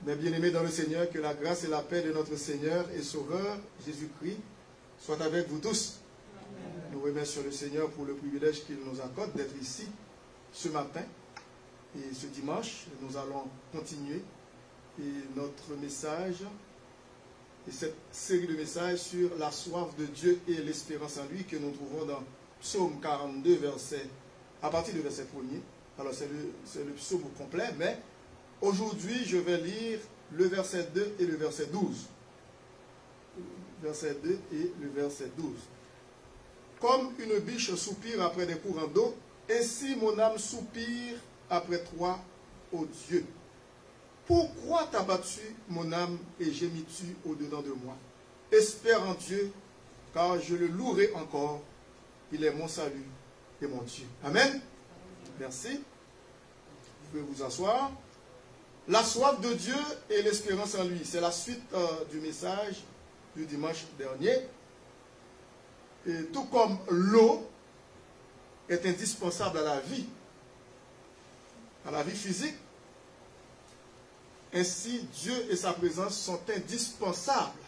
Mes bien-aimés dans le Seigneur, que la grâce et la paix de notre Seigneur et Sauveur Jésus-Christ soient avec vous tous. Amen. Nous remercions le Seigneur pour le privilège qu'il nous accorde d'être ici ce matin et ce dimanche. Nous allons continuer notre message et cette série de messages sur la soif de Dieu et l'espérance en lui que nous trouvons dans Psaume 42, à partir du verset 1er. Alors c'est le psaume complet, mais aujourd'hui je vais lire le verset 2 et le verset 12. Verset 2 et le verset 12. Comme une biche soupire après des courants d'eau, ainsi mon âme soupire après toi, ô Dieu. Pourquoi t'as battu mon âme et gémis-tu au-dedans de moi? Espère en Dieu, car je le louerai encore. Il est mon salut et mon Dieu. Amen. Merci. Vous pouvez vous asseoir. La soif de Dieu et l'espérance en lui. C'est la suite du message du dimanche dernier. Et tout comme l'eau est indispensable à la vie physique, ainsi Dieu et sa présence sont indispensables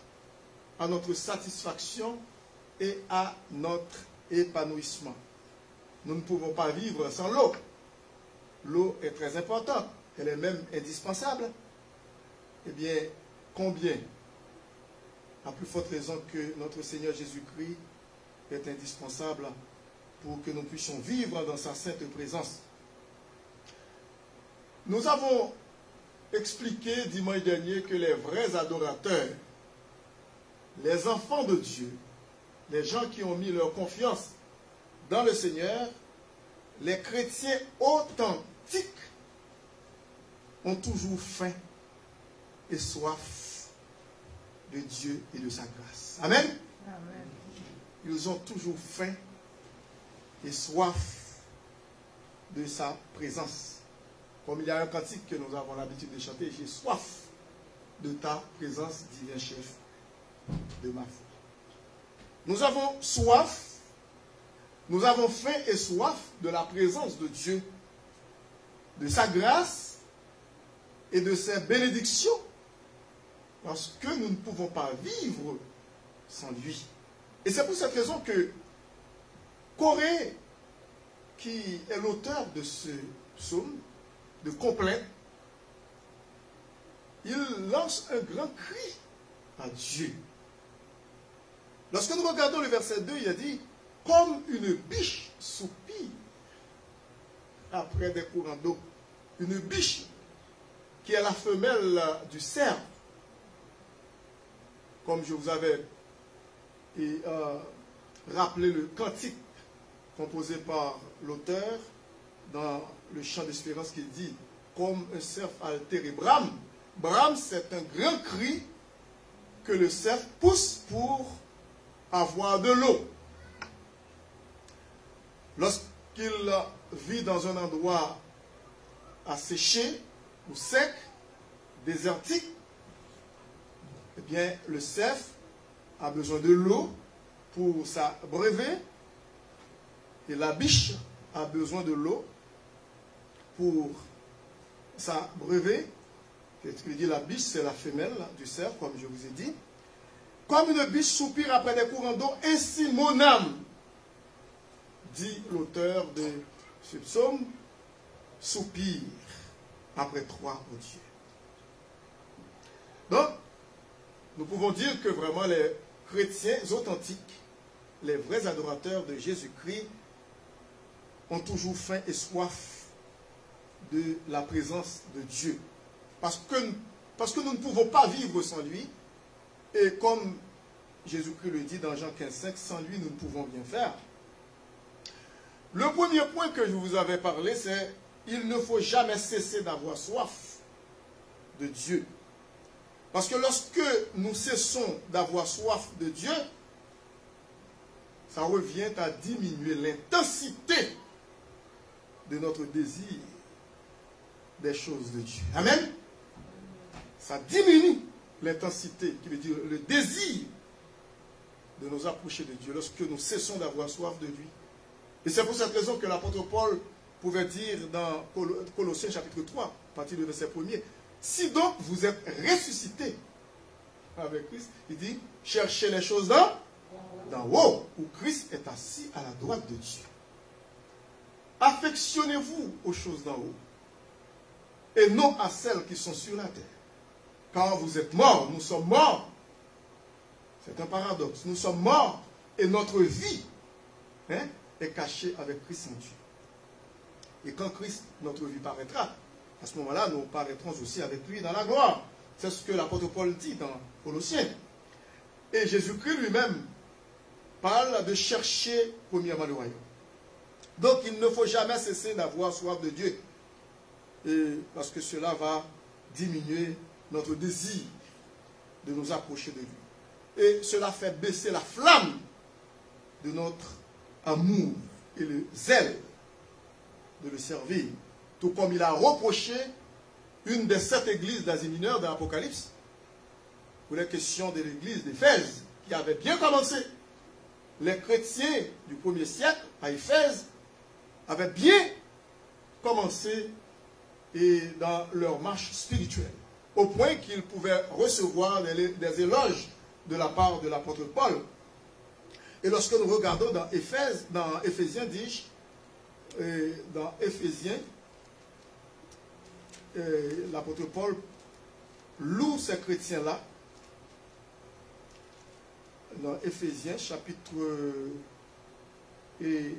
à notre satisfaction et à notre épanouissement. Nous ne pouvons pas vivre sans l'eau. L'eau est très importante, elle est même indispensable. Eh bien, combien? À plus forte raison que notre Seigneur Jésus-Christ est indispensable pour que nous puissions vivre dans sa sainte présence. Nous avons expliqué dimanche dernier que les vrais adorateurs, les enfants de Dieu, les gens qui ont mis leur confiance dans le Seigneur, les chrétiens authentiques ont toujours faim et soif de Dieu et de sa grâce. Amen. Amen. Ils ont toujours faim et soif de sa présence. Comme il y a un cantique que nous avons l'habitude de chanter, j'ai soif de ta présence, divin chef de ma foi. Nous avons soif, nous avons faim et soif de la présence de Dieu, de sa grâce et de ses bénédictions, parce que nous ne pouvons pas vivre sans lui. Et c'est pour cette raison que Corée, qui est l'auteur de ce psaume, de complet, il lance un grand cri à Dieu. Lorsque nous regardons le verset 2, il a dit, comme une biche soupire après des courants d'eau. Une biche qui est la femelle du cerf. Comme je vous avais rappelé le cantique composé par l'auteur dans le chant d'espérance qui dit, comme un cerf altéré brame. Brame, c'est un grand cri que le cerf pousse pour avoir de l'eau. Lorsqu'il vit dans un endroit asséché ou sec, désertique, eh bien, le cerf a besoin de l'eau pour s'abreuver et la biche a besoin de l'eau pour s'abreuver. Qu'est-ce qu'il dit? La biche, c'est la femelle du cerf, comme je vous ai dit. Comme une biche soupire après des courants d'eau, ainsi mon âme, dit l'auteur de ce psaume, soupire après toi, ô Dieu. Donc, nous pouvons dire que vraiment les chrétiens authentiques, les vrais adorateurs de Jésus-Christ, ont toujours faim et soif de la présence de Dieu. Parce que nous ne pouvons pas vivre sans lui. Et comme Jésus-Christ le dit dans Jean 15,5, sans lui, nous ne pouvons rien faire. Le premier point que je vous avais parlé, c'est il ne faut jamais cesser d'avoir soif de Dieu. Parce que lorsque nous cessons d'avoir soif de Dieu, ça revient à diminuer l'intensité de notre désir des choses de Dieu. Amen. Ça diminue l'intensité, qui veut dire le désir de nous approcher de Dieu lorsque nous cessons d'avoir soif de lui. Et c'est pour cette raison que l'apôtre Paul pouvait dire dans Colossiens chapitre 3, à partir du verset 1er, Si donc vous êtes ressuscités avec Christ, il dit, cherchez les choses d'en haut, où Christ est assis à la droite de Dieu. Affectionnez-vous aux choses d'en haut, et non à celles qui sont sur la terre. Car vous êtes morts, nous sommes morts. C'est un paradoxe. Nous sommes morts, et notre vie est cachée avec Christ en Dieu. Et quand Christ, notre vie, paraîtra, à ce moment-là, nous paraîtrons aussi avec lui dans la gloire. C'est ce que l'apôtre Paul dit dans Colossiens. Et Jésus-Christ lui-même parle de chercher premièrement le royaume. Donc il ne faut jamais cesser d'avoir soif de Dieu. Parce que cela va diminuer notre désir de nous approcher de lui. Et cela fait baisser la flamme de notre amour et le zèle de le servir. Tout comme il a reproché une des 7 églises d'Asie mineure dans l'Apocalypse, pour les questions de l'église d'Éphèse, qui avait bien commencé. Les chrétiens du 1er siècle, à Éphèse, avaient bien commencé dans leur marche spirituelle, au point qu'ils pouvaient recevoir des éloges de la part de l'apôtre Paul. Et lorsque nous regardons dans Éphèse, dans Éphésiens, dis-je, dans Éphésiens, l'apôtre Paul loue ces chrétiens-là dans Éphésiens, chapitre 1er,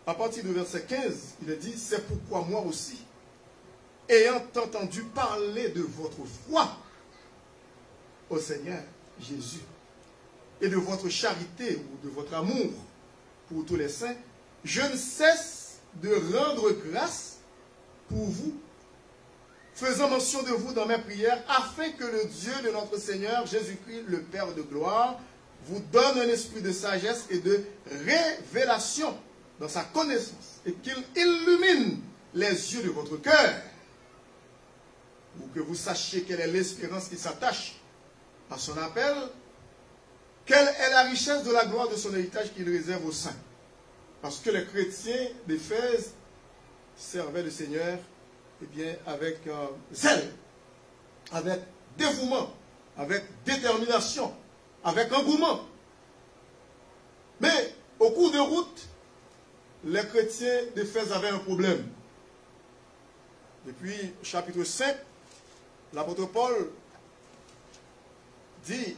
à partir du verset 15, il est dit, c'est pourquoi moi aussi, ayant entendu parler de votre foi au Seigneur Jésus, et de votre charité ou de votre amour pour tous les saints, je ne cesse de rendre grâce pour vous, faisant mention de vous dans mes prières, afin que le Dieu de notre Seigneur Jésus-Christ, le Père de gloire, vous donne un esprit de sagesse et de révélation dans sa connaissance, et qu'il illumine les yeux de votre cœur, pour que vous sachiez quelle est l'espérance qui s'attache à son appel, quelle est la richesse de la gloire de son héritage qu'il réserve aux saints. Parce que les chrétiens d'Éphèse servaient le Seigneur avec zèle, avec dévouement, avec détermination, avec engouement. Mais au cours de route, les chrétiens d'Éphèse avaient un problème. Depuis chapitre 5, l'apôtre Paul dit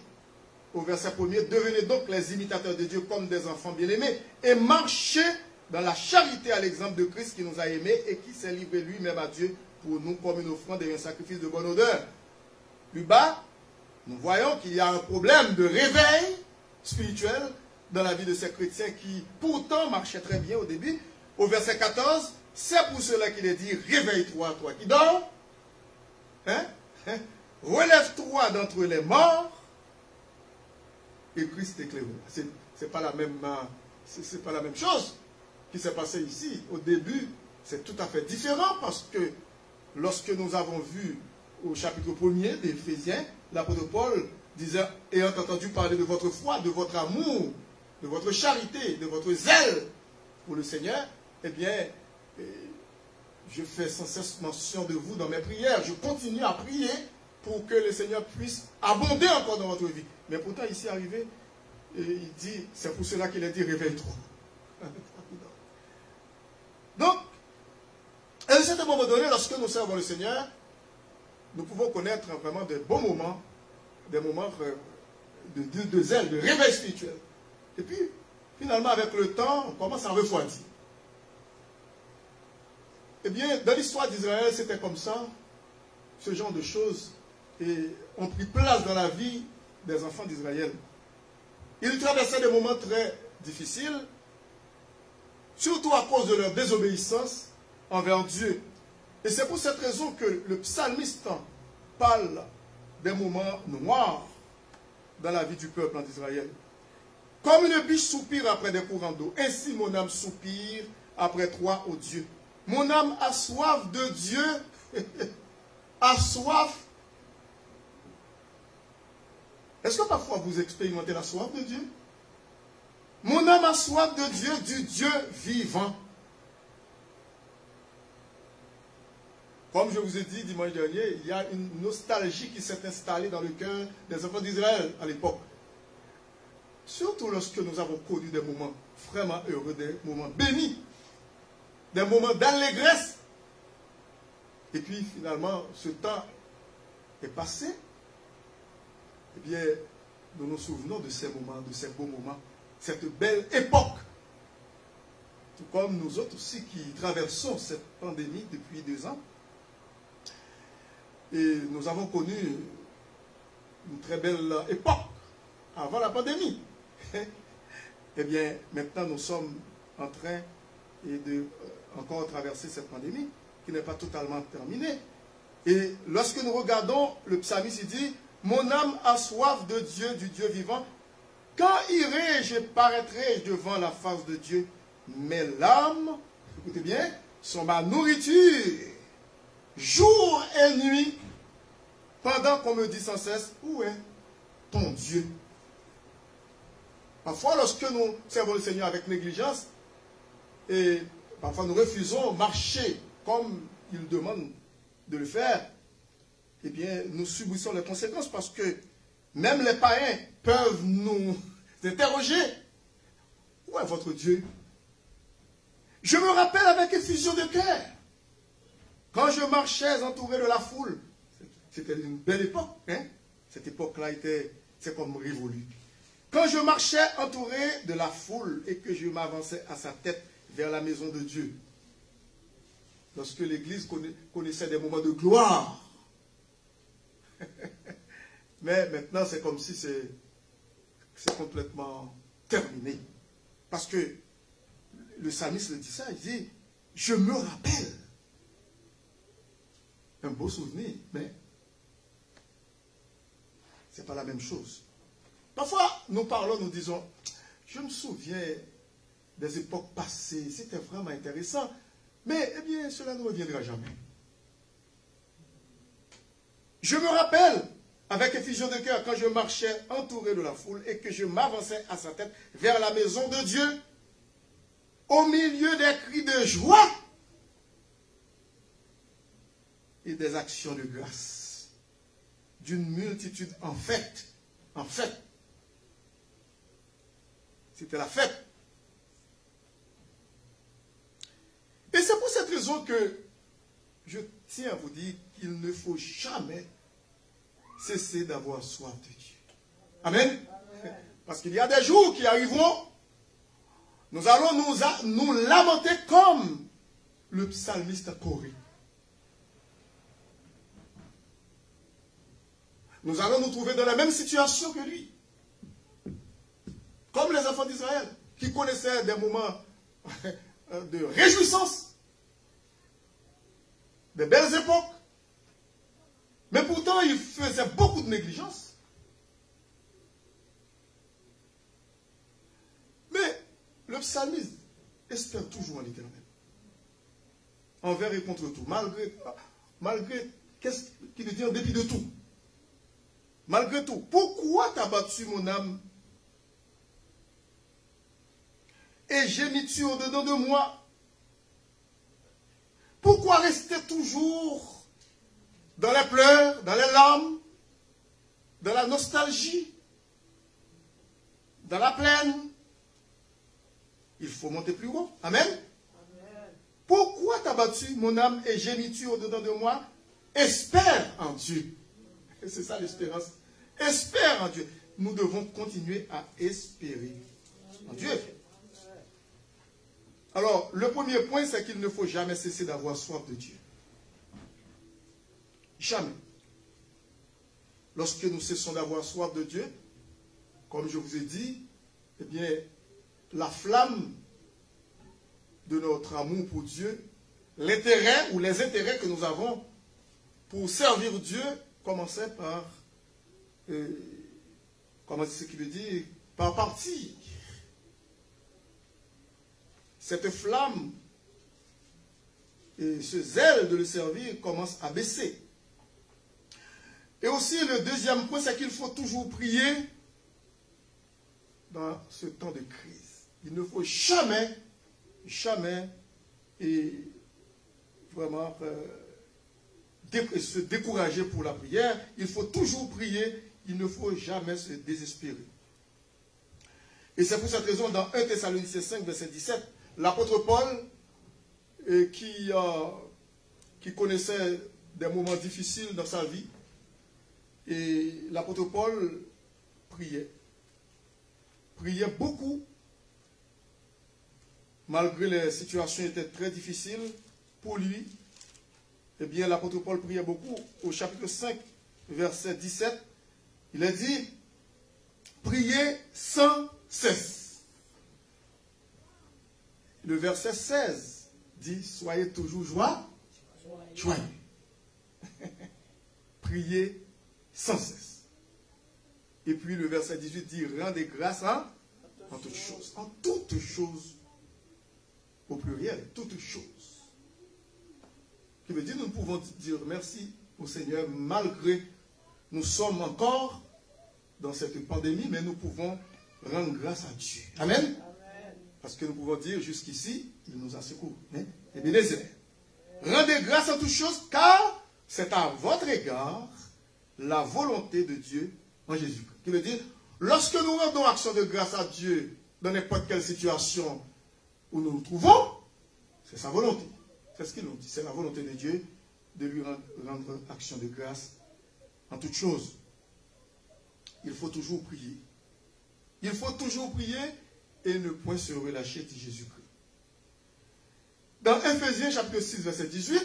au verset 1er, devenez donc les imitateurs de Dieu comme des enfants bien-aimés et marchez dans la charité à l'exemple de Christ qui nous a aimés et qui s'est livré lui-même à Dieu pour nous comme une offrande et un sacrifice de bonne odeur. Plus bas, nous voyons qu'il y a un problème de réveil spirituel dans la vie de ces chrétiens qui pourtant marchaient très bien au début. Au verset 14, c'est pour cela qu'il est dit, réveille-toi, toi qui dors, relève-toi d'entre les morts, et Christ t'éclairera. C'est pas la même chose qui s'est passé ici. Au début, c'est tout à fait différent parce que lorsque nous avons vu au chapitre 1er d'Éphésiens, l'apôtre Paul disait, ayant entendu parler de votre foi, de votre amour, de votre charité, de votre zèle pour le Seigneur, eh bien, je fais sans cesse mention de vous dans mes prières. Je continue à prier pour que le Seigneur puisse abonder encore dans votre vie. Mais pourtant, ici arrivé, il dit, c'est pour cela qu'il a dit, réveille-toi. Donc, à un certain moment donné, lorsque nous servons le Seigneur, nous pouvons connaître vraiment de bons moments, des moments de zèle, de réveil spirituel. Et puis, finalement, avec le temps, on commence à refroidir. Eh bien, dans l'histoire d'Israël, c'était comme ça. Ce genre de choses ont pris place dans la vie des enfants d'Israël. Ils traversaient des moments très difficiles, surtout à cause de leur désobéissance envers Dieu. Et c'est pour cette raison que le psalmiste parle des moments noirs dans la vie du peuple en Israël. Comme une biche soupire après des courants d'eau, ainsi mon âme soupire après toi, ô Dieu. Mon âme a soif de Dieu, a soif. Est-ce que parfois vous expérimentez la soif de Dieu? Mon âme a soif de Dieu, du Dieu vivant. Comme je vous ai dit dimanche dernier, il y a une nostalgie qui s'est installée dans le cœur des enfants d'Israël à l'époque. Surtout lorsque nous avons connu des moments vraiment heureux, des moments bénis, des moments d'allégresse. Et puis finalement, ce temps est passé. Eh bien, nous nous souvenons de ces moments, de ces beaux moments, cette belle époque. Tout comme nous autres aussi qui traversons cette pandémie depuis 2 ans. Et nous avons connu une très belle époque avant la pandémie. Eh bien, maintenant nous sommes en train de encore traverser cette pandémie qui n'est pas totalement terminée. Et lorsque nous regardons, le psalmiste dit, « Mon âme a soif de Dieu, du Dieu vivant. Quand irai-je et paraîtrai-je devant la face de Dieu? Mes larmes, écoutez bien, sont ma nourriture, jour et nuit, pendant qu'on me dit sans cesse, où est ton Dieu? » Parfois, lorsque nous servons le Seigneur avec négligence, et parfois nous refusons marcher comme il demande de le faire, eh bien, nous subissons les conséquences parce que même les païens peuvent nous interroger. Où est votre Dieu? Je me rappelle avec effusion de cœur, quand je marchais entouré de la foule, c'était une belle époque, hein? Cette époque-là c'est comme révolue. Quand je marchais entouré de la foule et que je m'avançais à sa tête vers la maison de Dieu, lorsque l'Église connaissait des moments de gloire, mais maintenant c'est comme si c'est complètement terminé. Parce que le psalmiste le dit ça, il dit, je me rappelle. Un beau souvenir, mais ce n'est pas la même chose. Parfois, nous parlons, nous disons, je me souviens des époques passées, c'était vraiment intéressant, mais eh bien, cela ne reviendra jamais. Je me rappelle, avec effusion de cœur, quand je marchais entouré de la foule et que je m'avançais à sa tête vers la maison de Dieu, au milieu des cris de joie et des actions de grâce, d'une multitude en fête. C'était la fête. Et c'est pour cette raison que je tiens à vous dire qu'il ne faut jamais cesser d'avoir soif de Dieu. Amen. Parce qu'il y a des jours qui arriveront, nous allons nous lamenter comme le psalmiste Corée. Nous allons nous trouver dans la même situation que lui. Comme les enfants d'Israël, qui connaissaient des moments de réjouissance, de belles époques. Mais pourtant, ils faisaient beaucoup de négligence. Mais le psalmiste espère toujours en l'Éternel. Envers et contre tout. Malgré qu'est-ce qu'il dit en dépit de tout. Malgré tout. Pourquoi t'as battu mon âme? Et gémis-tu au-dedans de moi? Pourquoi rester toujours dans les pleurs, dans les larmes, dans la nostalgie, dans la plaine? Il faut monter plus haut. Amen. Amen. Pourquoi t'as battu mon âme et gémis-tu au-dedans de moi? Espère en Dieu. C'est ça l'espérance. Espère en Dieu. Nous devons continuer à espérer en Dieu. Alors, le premier point, c'est qu'il ne faut jamais cesser d'avoir soif de Dieu. Jamais. Lorsque nous cessons d'avoir soif de Dieu, comme je vous ai dit, eh bien, la flamme de notre amour pour Dieu, l'intérêt ou les intérêts que nous avons pour servir Dieu, commençait par, comment c'est ce qu'il veut dire, par partie. Cette flamme et ce zèle de le servir commence à baisser. Et aussi le deuxième point, c'est qu'il faut toujours prier dans ce temps de crise. Il ne faut jamais, jamais, et vraiment se décourager pour la prière. Il faut toujours prier. Il ne faut jamais se désespérer. Et c'est pour cette raison, dans 1 Thessaloniciens 5, verset 17, l'apôtre Paul, qui connaissait des moments difficiles dans sa vie, et l'apôtre Paul priait beaucoup, malgré les situations étaient très difficiles pour lui. Eh bien, l'apôtre Paul priait beaucoup. Au chapitre 5, verset 17, il a dit, priez sans cesse. Le verset 16 dit, soyez toujours joyeux. Priez sans cesse. Et puis le verset 18 dit, rendez grâce en toutes choses. En toutes choses, au pluriel, toutes choses. Qui veut dire, nous pouvons dire merci au Seigneur malgré nous sommes encore dans cette pandémie, mais nous pouvons rendre grâce à Dieu. Amen. Amen. Parce que nous pouvons dire jusqu'ici, il nous a secourus. Et bien, rendez grâce en toutes choses, car c'est à votre égard la volonté de Dieu en Jésus-Christ. Qui veut dire, lorsque nous rendons action de grâce à Dieu dans n'importe quelle situation où nous nous trouvons, c'est sa volonté. C'est ce qu'il nous dit. C'est la volonté de Dieu de lui rendre action de grâce en toutes choses. Il faut toujours prier. Il faut toujours prier et ne point se relâcher, dit Jésus-Christ. Dans Ephésiens chapitre 6, verset 18,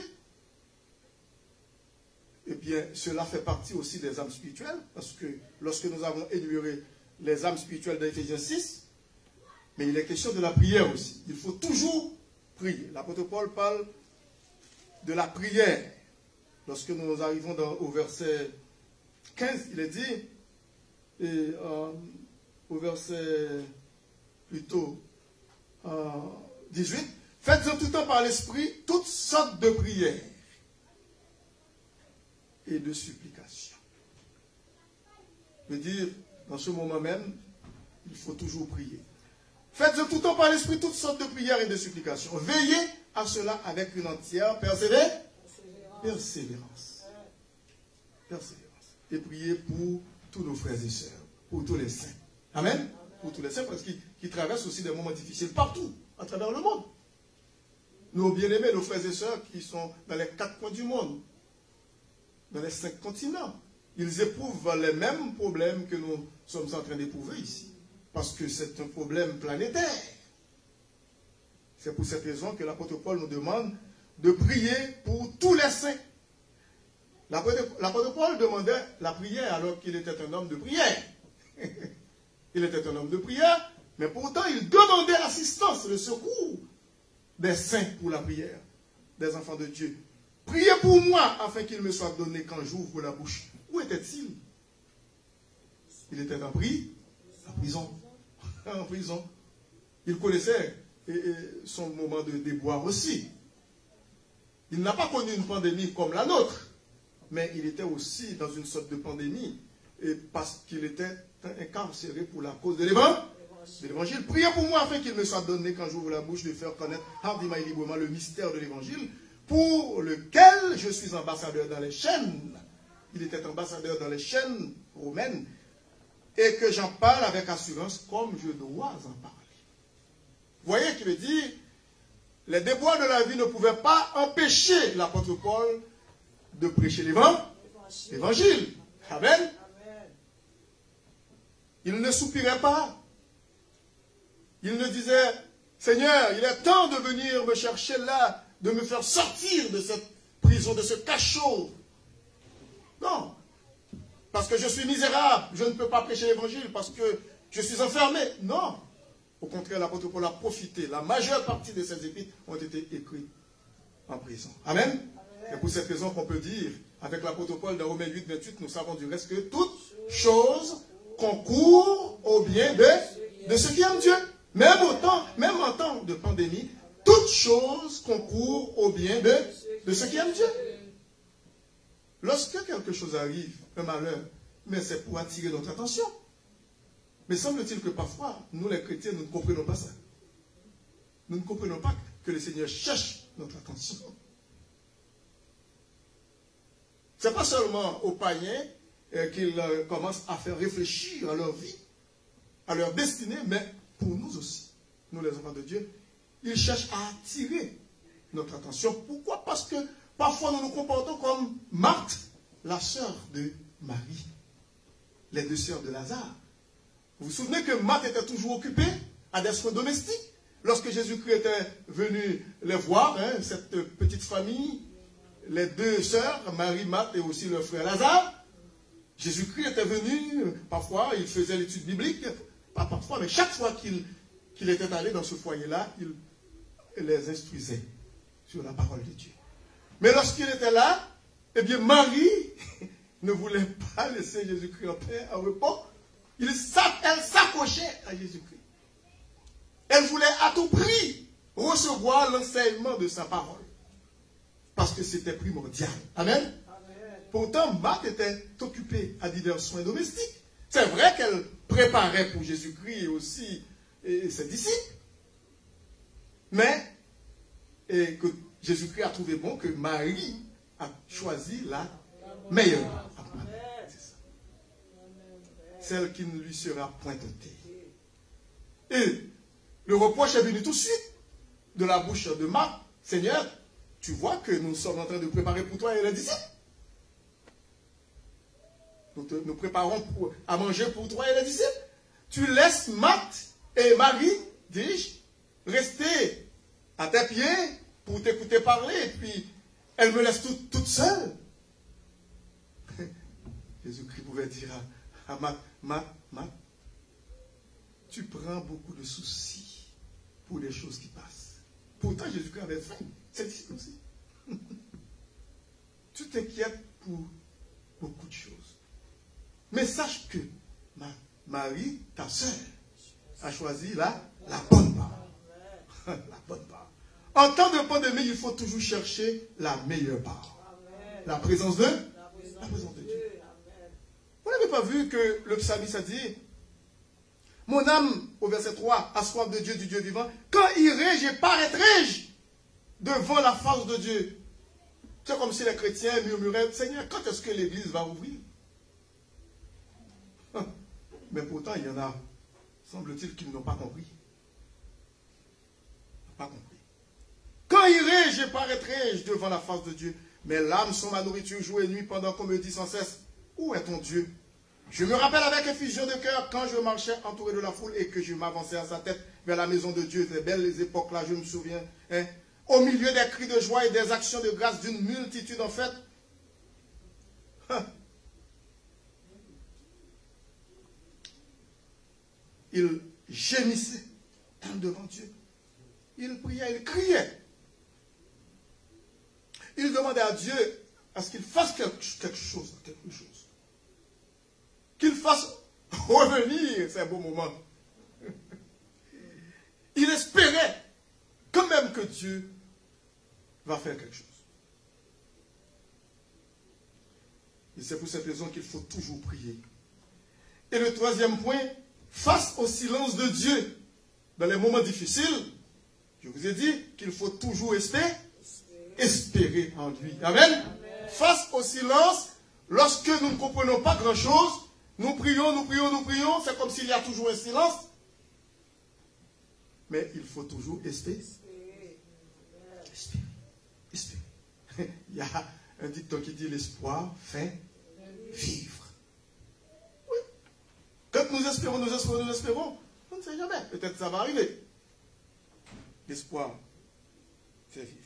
eh bien, cela fait partie aussi des âmes spirituelles, parce que lorsque nous avons énuméré les âmes spirituelles d'Éphésiens 6, mais il est question de la prière aussi. Il faut toujours prier. L'apôtre Paul parle de la prière. Lorsque nous arrivons au verset 15, il est dit, au verset plutôt 18, faites en tout temps par l'esprit toutes sortes de prières et de supplications. Je veux dire, dans ce moment même, il faut toujours prier. Faites en tout temps par l'esprit toutes sortes de prières et de supplications. Veillez à cela avec une entière persévérance. Et priez pour tous nos frères et sœurs, pour tous les saints. Amen. Pour tous les saints, parce qu'ils traversent aussi des moments difficiles partout, à travers le monde. Nos bien-aimés, nos frères et sœurs qui sont dans les 4 coins du monde, dans les 5 continents, ils éprouvent les mêmes problèmes que nous sommes en train d'éprouver ici. Parce que c'est un problème planétaire. C'est pour cette raison que l'apôtre Paul nous demande de prier pour tous les saints. L'apôtre Paul demandait la prière alors qu'il était un homme de prière. Il était un homme de prière, mais pourtant il demandait l'assistance, le secours des saints pour la prière, des enfants de Dieu. Priez pour moi afin qu'il me soit donné quand j'ouvre la bouche. Où était-il? Il était en prison. En prison. Il connaissait son moment de déboire aussi. Il n'a pas connu une pandémie comme la nôtre, mais il était aussi dans une sorte de pandémie parce qu'il était incarcéré pour la cause de l'évangile. Priez pour moi afin qu'il me soit donné quand j'ouvre la bouche de faire connaître hardiment et librement le mystère de l'évangile pour lequel je suis ambassadeur dans les chaînes. Il était ambassadeur dans les chaînes romaines et que j'en parle avec assurance comme je dois en parler. Vous voyez qu'il veut dire, les déboires de la vie ne pouvaient pas empêcher l'apôtre Paul de prêcher l'évangile. Amen. Il ne soupirait pas. Il ne disait, Seigneur, il est temps de venir me chercher là, de me faire sortir de cette prison, de ce cachot. Non. Parce que je suis misérable, je ne peux pas prêcher l'évangile parce que je suis enfermé. Non. Au contraire, l'apôtre Paul a profité. La majeure partie de ces épîtres ont été écrites en prison. Amen. C'est pour cette raison qu'on peut dire, avec l'apôtre Paul dans Romains 8, 28, nous savons du reste que toute chose concourt au bien de ceux qui aiment Dieu. Même en temps de pandémie, toute chose concourt au bien de ceux qui aiment Dieu. Lorsque quelque chose arrive, un malheur, mais c'est pour attirer notre attention. Mais semble-t-il que parfois, nous les chrétiens, nous ne comprenons pas ça. nous ne comprenons pas que le Seigneur cherche notre attention. Ce n'est pas seulement aux païens qu'il commence à faire réfléchir à leur vie, à leur destinée, mais pour nous aussi, nous les enfants de Dieu, il cherche à attirer notre attention. Pourquoi? Parce que parfois nous nous comportons comme Marthe, la sœur de Marie, les deux sœurs de Lazare. Vous vous souvenez que Marthe était toujours occupée à des soins domestiques. Lorsque Jésus-Christ était venu les voir, hein, cette petite famille, les deux sœurs, Marie, Marthe et aussi leur frère Lazare, Jésus-Christ était venu, parfois il faisait l'étude biblique, pas parfois, mais chaque fois qu'il était allé dans ce foyer-là, il les instruisait sur la parole de Dieu. Mais lorsqu'il était là, eh bien Marie ne voulait pas laisser Jésus-Christ en paix, en repos. Elle s'accrochait à Jésus-Christ. Elle voulait à tout prix recevoir l'enseignement de sa parole. Parce que c'était primordial. Amen. Amen. Pourtant, Marthe était occupée à divers soins domestiques. C'est vrai qu'elle préparait pour Jésus-Christ aussi et ses disciples. Mais que Jésus-Christ a trouvé bon que Marie a choisi la meilleure. C'est ça. Celle qui ne lui sera point tentée. Et le reproche est venu tout de suite de la bouche de Marthe. Seigneur, tu vois que nous sommes en train de préparer pour toi et les disciples. Nous préparons à manger pour toi et les disciples. Tu laisses Marthe et Marie, dis-je, rester à tes pieds pour t'écouter parler. Et puis, elle me laisse toute seule. Jésus-Christ pouvait dire à Marthe, tu prends beaucoup de soucis pour les choses qui passent. Pourtant, Jésus-Christ avait faim. C'est ici aussi. Tu t'inquiètes pour beaucoup de choses. Mais sache que Marie, ta sœur, a choisi la bonne part. La bonne part. En temps de pandémie, il faut toujours chercher la meilleure part. La présence de Dieu. Vous n'avez pas vu que le psalmiste a dit, mon âme, au verset 3, a soif de Dieu, du Dieu vivant. Quand irai-je et paraîtrai-je devant la face de Dieu? C'est comme si les chrétiens murmuraient, Seigneur, quand est-ce que l'église va ouvrir? Mais pourtant, il y en a, semble-t-il, qui n'ont pas compris. Pas compris. Quand irai-je et paraîtrai-je devant la face de Dieu? Mes larmes sont ma nourriture jour et nuit pendant qu'on me dit sans cesse, où est ton Dieu? Je me rappelle avec effusion de cœur quand je marchais entouré de la foule et que je m'avançais à sa tête vers la maison de Dieu. Ces belles époques-là, je me souviens. Hein, au milieu des cris de joie et des actions de grâce d'une multitude, en fait. Il gémissait devant Dieu. Il priait, il criait. Il demandait à Dieu à ce qu'il fasse quelque chose. Qu'il fasse revenir ces beaux moments. Il espérait quand même que Dieu va faire quelque chose. Et c'est pour cette raison qu'il faut toujours prier. Et le troisième point, face au silence de Dieu, dans les moments difficiles, je vous ai dit qu'il faut toujours espérer en lui. Amen. Amen. Face au silence, lorsque nous ne comprenons pas grand-chose, nous prions, c'est comme s'il y a toujours un silence. Mais il faut toujours espérer. Il y a un dicton qui dit l'espoir fait vivre. Oui. Quand nous espérons, on ne sait jamais. Peut-être ça va arriver. L'espoir fait vivre.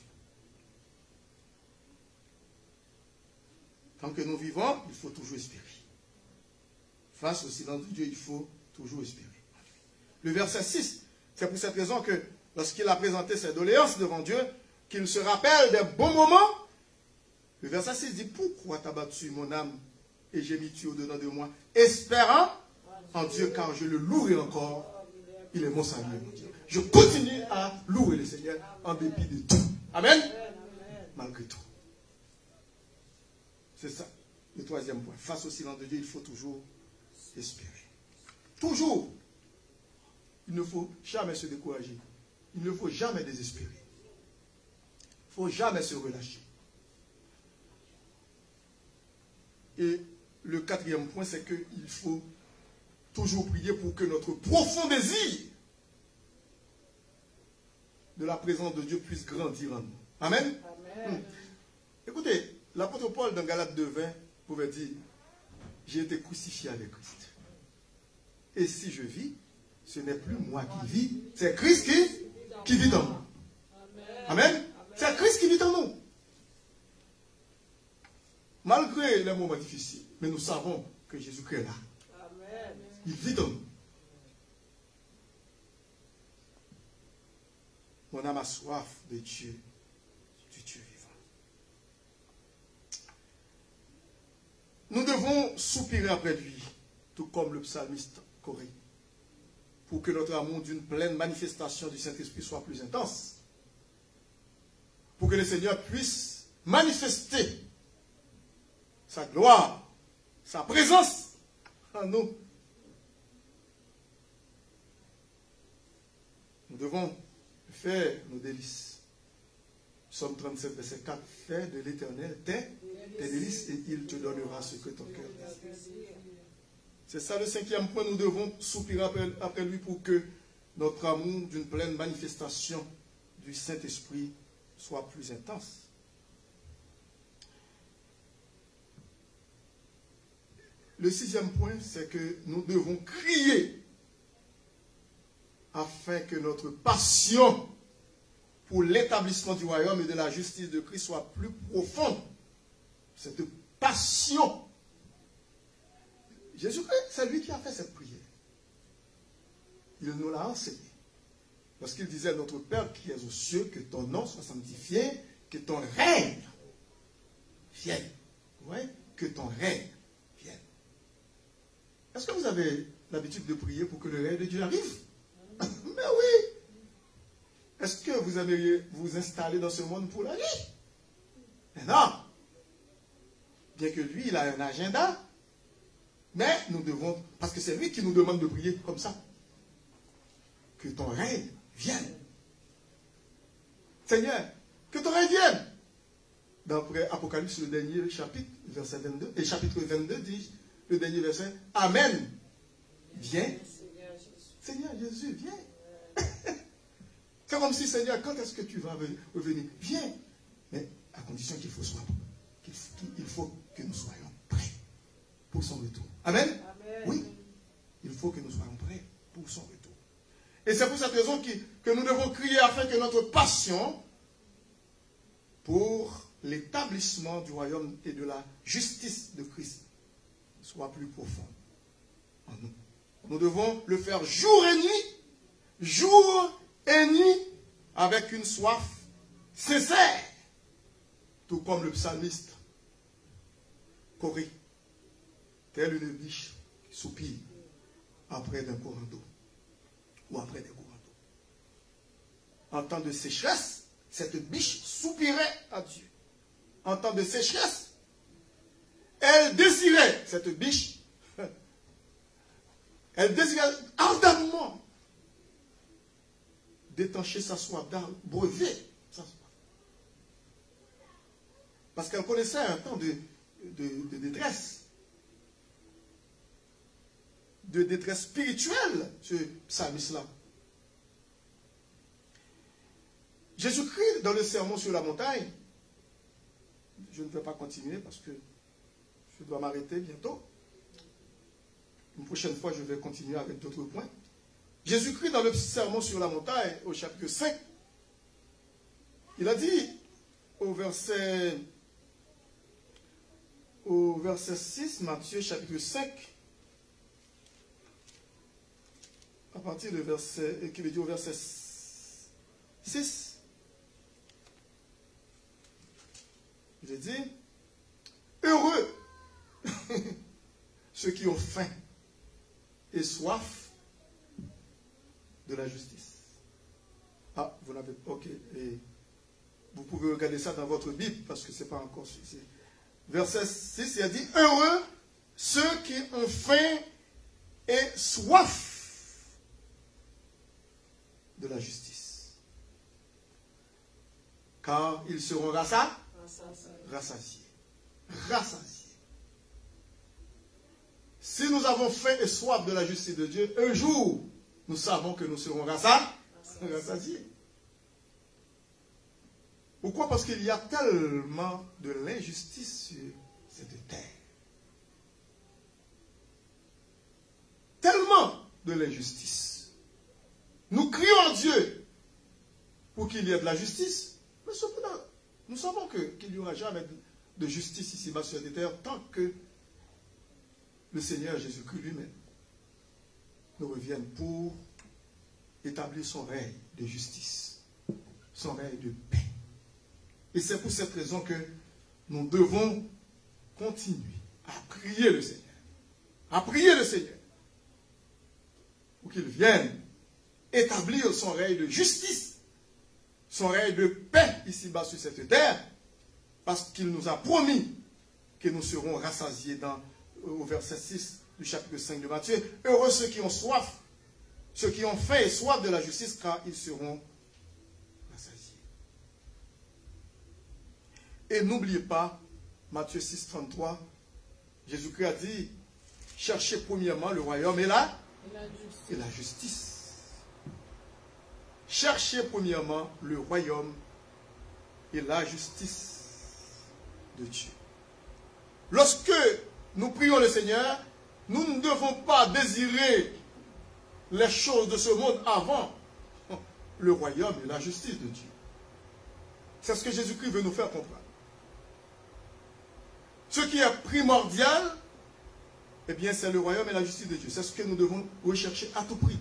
Tant que nous vivons, il faut toujours espérer. Face au silence de Dieu, il faut toujours espérer. Le verset 6, c'est pour cette raison que lorsqu'il a présenté ses doléances devant Dieu, qu'il se rappelle des bons moments. Le verset 6 dit, pourquoi t'as battu mon âme et gémis-tu au-dedans de moi, espérant en Dieu, car je le louerai encore. Il est mon salut, mon Dieu. Je continue à louer le Seigneur en dépit de tout. Amen. Malgré tout. C'est ça, le troisième point. Face au silence de Dieu, il faut toujours espérer. Toujours. Il ne faut jamais se décourager. il ne faut jamais désespérer. Il ne faut jamais se relâcher. Et le quatrième point, c'est qu'il faut toujours prier pour que notre profond désir de la présence de Dieu puisse grandir en nous. Amen. Amen. Écoutez, l'apôtre Paul dans Galates 2:20 pouvait dire, j'ai été crucifié avec Christ. Et si je vis, ce n'est plus moi qui vis, c'est Christ qui vit en nous. Amen. C'est Christ qui vit en nous. Malgré les moments difficiles, mais nous savons que Jésus-Christ est là. Amen. Il vit en nous. Mon âme a soif de Dieu, du Dieu vivant. Nous devons soupirer après lui, tout comme le psalmiste Corée, pour que notre amour d'une pleine manifestation du Saint-Esprit soit plus intense. Pour que le Seigneur puisse manifester sa gloire, sa présence en nous. Nous devons faire nos délices. Psaume 37, verset 4. Fais de l'Éternel tes délices et il te donnera ce que ton cœur désire. C'est ça le cinquième point. Nous devons soupirer après lui pour que notre amour d'une pleine manifestation du Saint-Esprit soit plus intense. Le sixième point, c'est que nous devons crier afin que notre passion pour l'établissement du royaume et de la justice de Christ soit plus profonde. Cette passion. Jésus-Christ, c'est lui qui a fait cette prière. Il nous l'a enseigné. Lorsqu'il disait, notre Père qui es aux cieux, que ton nom soit sanctifié, que ton règne vienne. Oui, que ton règne vienne. Est-ce que vous avez l'habitude de prier pour que le règne de Dieu arrive? Mais oui. Est-ce que vous aimeriez vous installer dans ce monde pour la vie? Mais non. Bien que lui, il a un agenda. Mais nous devons, parce que c'est lui qui nous demande de prier comme ça. Que ton règne vienne. Seigneur, que ton règne vienne. D'après Apocalypse, le dernier chapitre, verset 22, et chapitre 22 dit, le dernier verset, Amen. Viens. Seigneur Jésus, viens. C'est comme si, Seigneur, quand est-ce que tu vas revenir? Viens. Mais à condition qu'il faut que nous soyons prêts pour son retour. Amen. Amen. Oui. Il faut que nous soyons prêts pour son retour. Et c'est pour cette raison que nous devons crier afin que notre passion pour l'établissement du royaume et de la justice de Christ soit plus profonde en nous. Nous devons le faire jour et nuit, avec une soif sincère, tout comme le psalmiste Corée, tel une biche qui soupire après d'un courant d'eau, ou après des courants d'eau. En temps de sécheresse, cette biche soupirait à Dieu. En temps de sécheresse, elle désirait, cette biche, elle désirait ardemment d'étancher sa soif, d'abreuver sa soif. Parce qu'elle connaissait un temps de détresse. De détresse spirituelle, ce psalmiste-là. Jésus-Christ, dans le sermon sur la montagne, je ne vais pas continuer parce que je dois m'arrêter bientôt. Une prochaine fois, je vais continuer avec d'autres points. Jésus-Christ, dans le sermon sur la montagne, au chapitre 5, il a dit au verset 6, Matthieu chapitre 5, à partir du verset, qui veut dire au verset 6, il a dit, heureux ceux qui ont faim et soif de la justice. Ah, vous n'avez pas, ok. Et vous pouvez regarder ça dans votre Bible parce que ce n'est pas encore suffisant. Verset 6, il a dit, heureux ceux qui ont faim et soif de la justice. car ils seront rassasiés. Si nous avons faim et soif de la justice de Dieu, un jour, nous savons que nous serons rassasiés. Pourquoi? Parce qu'il y a tellement de l'injustice sur cette terre. Tellement de l'injustice. Nous crions à Dieu pour qu'il y ait de la justice, mais cependant, nous savons qu'il n'y aura jamais de justice ici-bas sur cette terre tant que le Seigneur Jésus-Christ lui-même nous revienne pour établir son règne de justice, son règne de paix. Et c'est pour cette raison que nous devons continuer à prier le Seigneur. À prier le Seigneur. Pour qu'il vienne établir son règne de justice, son règne de paix ici-bas sur cette terre, parce qu'il nous a promis que nous serons rassasiés au verset 6 du chapitre 5 de Matthieu. Heureux ceux qui ont soif, ceux qui ont faim et soif de la justice, car ils seront rassasiés. Et n'oubliez pas, Matthieu 6, 33, Jésus-Christ a dit, cherchez premièrement le royaume et la justice. Cherchez premièrement le royaume et la justice de Dieu. Lorsque nous prions le Seigneur, nous ne devons pas désirer les choses de ce monde avant le royaume et la justice de Dieu. C'est ce que Jésus-Christ veut nous faire comprendre. Ce qui est primordial, eh bien, c'est le royaume et la justice de Dieu. C'est ce que nous devons rechercher à tout prix.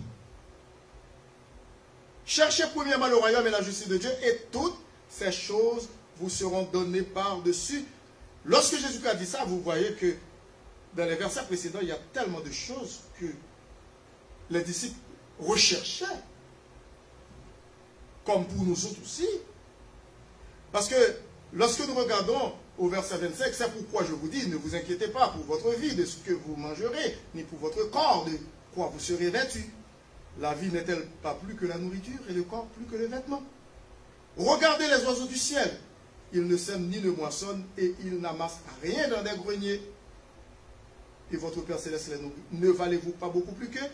Cherchez premièrement le royaume et la justice de Dieu, et toutes ces choses vous seront données par-dessus. Lorsque Jésus-Christ a dit ça, vous voyez que dans les versets précédents, il y a tellement de choses que les disciples recherchaient, comme pour nous autres aussi. Parce que lorsque nous regardons au verset 25, c'est pourquoi je vous dis, ne vous inquiétez pas pour votre vie, de ce que vous mangerez, ni pour votre corps, de quoi vous serez vêtus. La vie n'est-elle pas plus que la nourriture, et le corps plus que le vêtement? Regardez les oiseaux du ciel. Ils ne sèment ni ne moissonnent, et ils n'amassent rien dans des greniers. Et votre Père Céleste les nourrit. Ne valez-vous pas beaucoup plus qu'eux?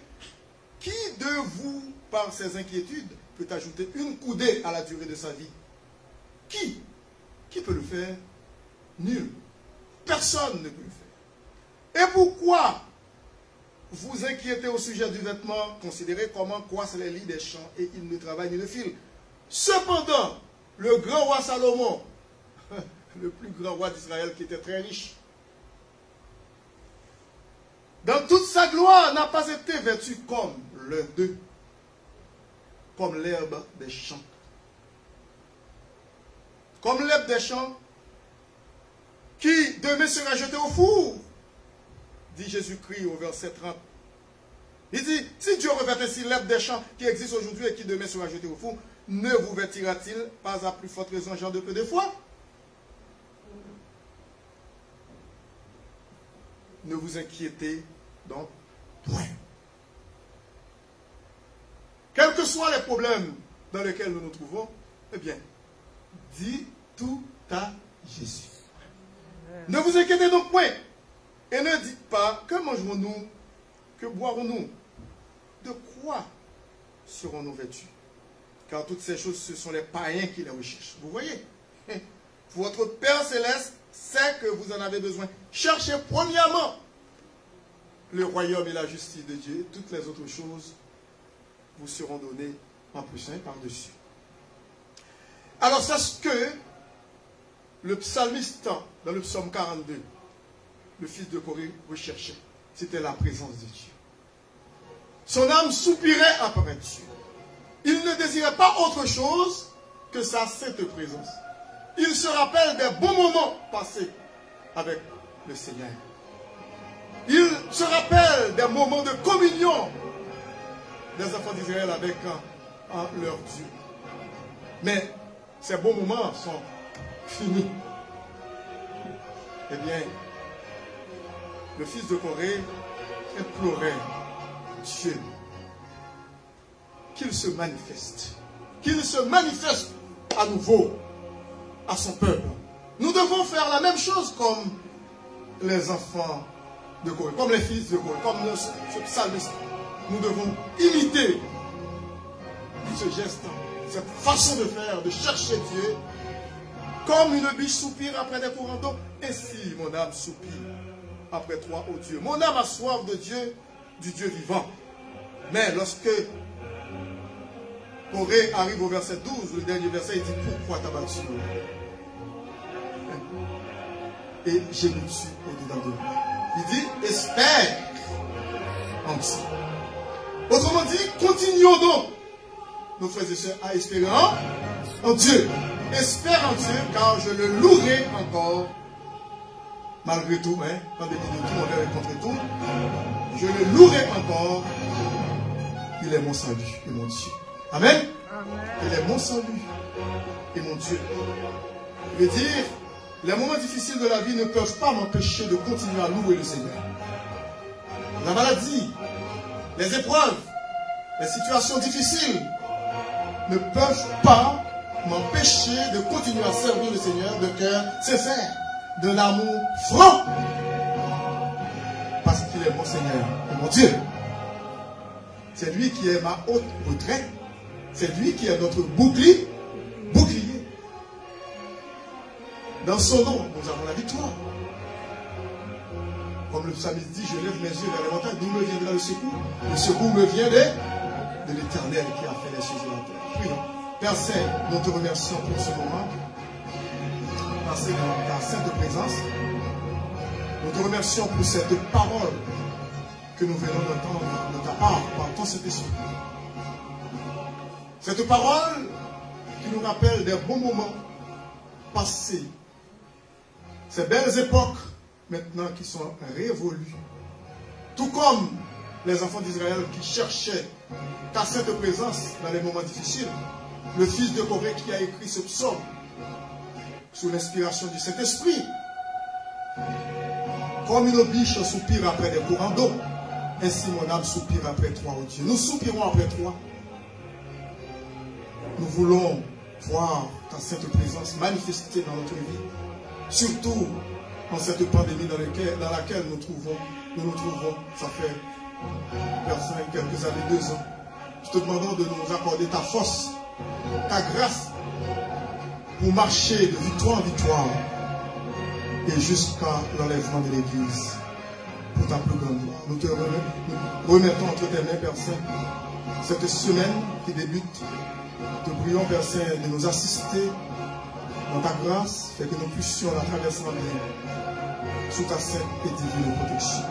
Qui de vous, par ses inquiétudes, peut ajouter une coudée à la durée de sa vie? Qui peut le faire? Nul. Personne ne peut le faire. Et pourquoi vous inquiétez au sujet du vêtement? Considérez comment croissent les lits des champs, et ils ne travaillent ni ne filent. Cependant, le grand roi Salomon, le plus grand roi d'Israël qui était très riche, dans toute sa gloire, n'a pas été vêtu comme l'un d'eux, comme l'herbe des champs. Comme l'herbe des champs, qui demain sera jetée au four, dit Jésus-Christ au verset 30. Il dit, si Dieu revêt ainsi l'herbe des champs qui existe aujourd'hui et qui demain sera jetée au four, ne vous vêtira-t-il pas à plus forte raison, gens de peu de foi? Ne vous inquiétez donc point. Quels que soient les problèmes dans lesquels nous nous trouvons, eh bien, dis tout à Jésus. Ne vous inquiétez donc point. Et ne dites pas, que mangerons-nous? Que boirons-nous? De quoi serons-nous vêtus? Car toutes ces choses, ce sont les païens qui les recherchent. Vous voyez? Votre Père Céleste sait que vous en avez besoin. Cherchez premièrement le royaume et la justice de Dieu. Toutes les autres choses vous seront données en plus, par-dessus. Alors, c'est ce que le psalmiste, dans le psaume 42, le fils de Corée recherchait. C'était la présence de Dieu. Son âme soupirait après Dieu. Il ne désirait pas autre chose que sa sainte présence. Il se rappelle des bons moments passés avec le Seigneur. Il se rappelle des moments de communion des enfants d'Israël avec leur Dieu. Mais ces bons moments sont finis. Eh bien, le fils de Corée implorait Dieu qu'il se manifeste à nouveau à son peuple. Nous devons faire la même chose comme les enfants de Corée, comme les fils de Corée, comme ce psalmiste. Nous devons imiter ce geste, cette façon de faire, de chercher Dieu, comme une biche soupire après des courants d'eau. Ainsi, mon âme soupire après toi, ô Dieu. Mon âme a soif de Dieu, du Dieu vivant. Mais lorsque Corée arrive au verset 12, le dernier verset, il dit, pourquoi t'as battu? Et j'ai mis dessus au-dedans de moi. Il dit, espère en Dieu. Autrement dit, continuons donc, nos frères et sœurs, à espérer en Dieu. Espère en Dieu, car je le louerai encore, malgré tout, hein, en dépit de tout, envers et contre tout. Je le louerai encore. Il est mon salut et mon Dieu. Amen. Il est mon salut et mon Dieu. Il veut dire, les moments difficiles de la vie ne peuvent pas m'empêcher de continuer à louer le Seigneur. La maladie, les épreuves, les situations difficiles ne peuvent pas m'empêcher de continuer à servir le Seigneur de cœur sincère, de l'amour franc. Parce qu'il est mon Seigneur et mon Dieu. C'est lui qui est ma haute retraite. C'est lui qui est notre bouclier. Dans son nom, nous avons la victoire. Comme le psalmiste dit, je lève mes yeux vers les montagnes. D'où me viendra le secours? Le secours me vient de l'Éternel qui a fait les choses de la terre. Prions. Père Saint, nous te remercions pour ce moment. Passé dans ta sainte présence. Nous te remercions pour cette parole que nous venons d'entendre de ta part par ton Saint-Esprit. Cette parole qui nous rappelle des bons moments passés. Ces belles époques maintenant qui sont révolues. Tout comme les enfants d'Israël qui cherchaient ta sainte présence dans les moments difficiles. Le fils de Corée qui a écrit ce psaume sous l'inspiration du Saint-Esprit. Comme une biche soupire après des courants d'eau, ainsi mon âme soupire après toi, ô Dieu. Nous soupirons après toi. Nous voulons voir ta sainte présence manifestée dans notre vie. Surtout en cette pandémie dans laquelle nous nous trouvons. Ça fait quelques années, 2 ans. Je te demande de nous accorder ta force, ta grâce pour marcher de victoire en victoire et jusqu'à l'enlèvement de l'Église pour ta plus grande gloire. Nous te remettons entre tes mains, Père Saint, cette semaine qui débute. Te prions, Père Saint, de nous assister dans ta grâce, fait que nous puissions la traverser en vie sous ta sainte et divine protection.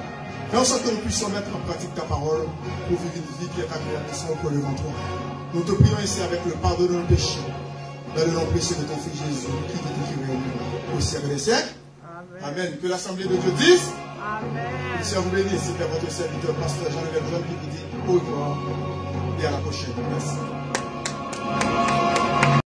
Fais en sorte que nous puissions mettre en pratique ta parole pour vivre une vie qui est agréable et sans repos devant toi. Nous te prions ici avec le pardon de nos péchés, dans le nom précieux de ton Fils Jésus, qui t'est écrit au siècle des siècles. Amen. Que l'Assemblée de Dieu dise. Amen. Le Seigneur vous bénisse. C'était votre serviteur, Pasteur Jean-Lévesque Jean, qui vous dit au revoir et à la prochaine. Merci.